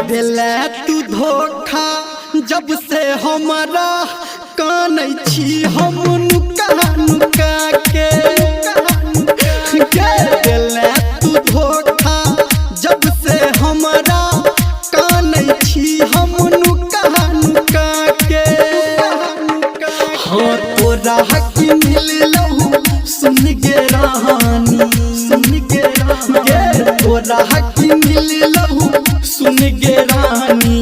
दिले तू धोखा जब से हमारा कानै छी हम नुका नुका के दिले तू धोखा जब से हमारा कानै छी हम नुका नुका के हाँ तोरा की मिललहु सुन गे रानी सुन गे तोरा की मिललहु सुन गे रानी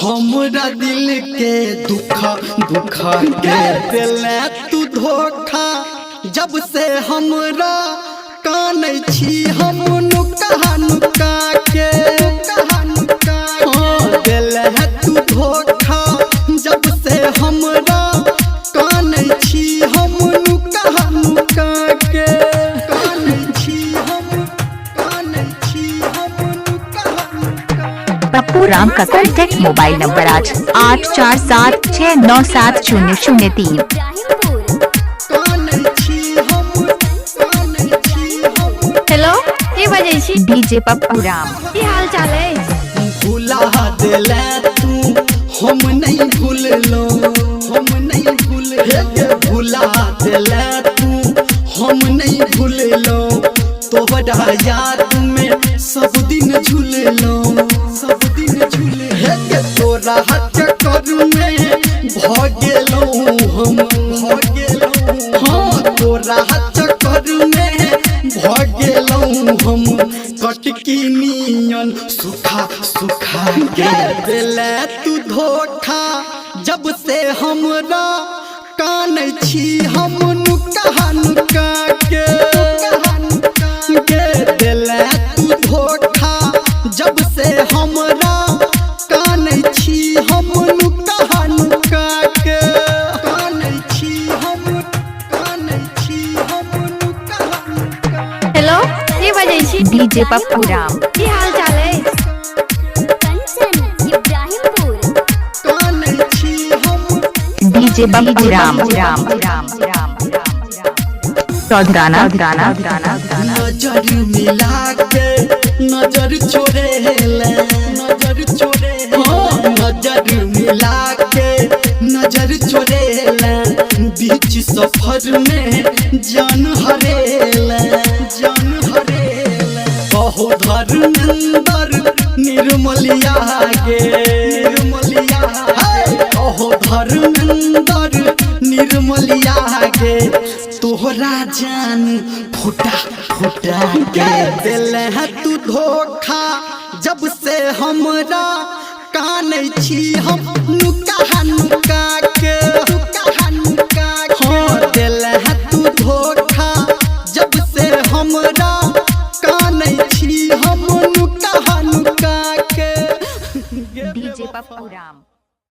हमरा दिल के दुखा दुखा के दिले तू धोखा जब से हमरा कानै छी हम नुका नुका के हाँ दिले तू धोखा जब से हमरा कानै छी हम नुका नुका के पप्पू राम का कॉन्टैक्ट मोबाइल नंबर आज 8476970003। हेलो की बजै छी? डीजे पप्पू राम। की हाल चाल है? भुला दिले तू हम नहीं भूललो हम नहीं भूल भुला दिले तू हम नहीं भूललो तोहरा याद में सब दिन झूललो सब दिन झूले तोरा चक्कर में भ गेलो हम भ गेलो हाँ तोरा चक्कर में भ गेलो हम कटकी नियन सुखा सुखा के दिले तू धोखा जब से हमरा कानै छी हम नुका नुका के दिले तू धोखा जब से हमरा कानै छी हम नुका नुका के कानै छी हम नुका। हेलो की बजै छी? डीजे पप्पू राम। की हाल चाल है? कानै छी हम डीजे पप्पू राम राम राम राम चौधराना नजर मिला के नजर छोड़े नजर छोड़े नजर मिला के नजर छोड़े बीच सफर में जान हरेला कहो धर्मेंद्र निर्मलिया गे निर्मलिया कहो धर्मेंद्र निर्मलिया गे तोहरा जान फुटा फुटा के दिले तू धोखा जब से हमरा कानै छी हम नुका नुका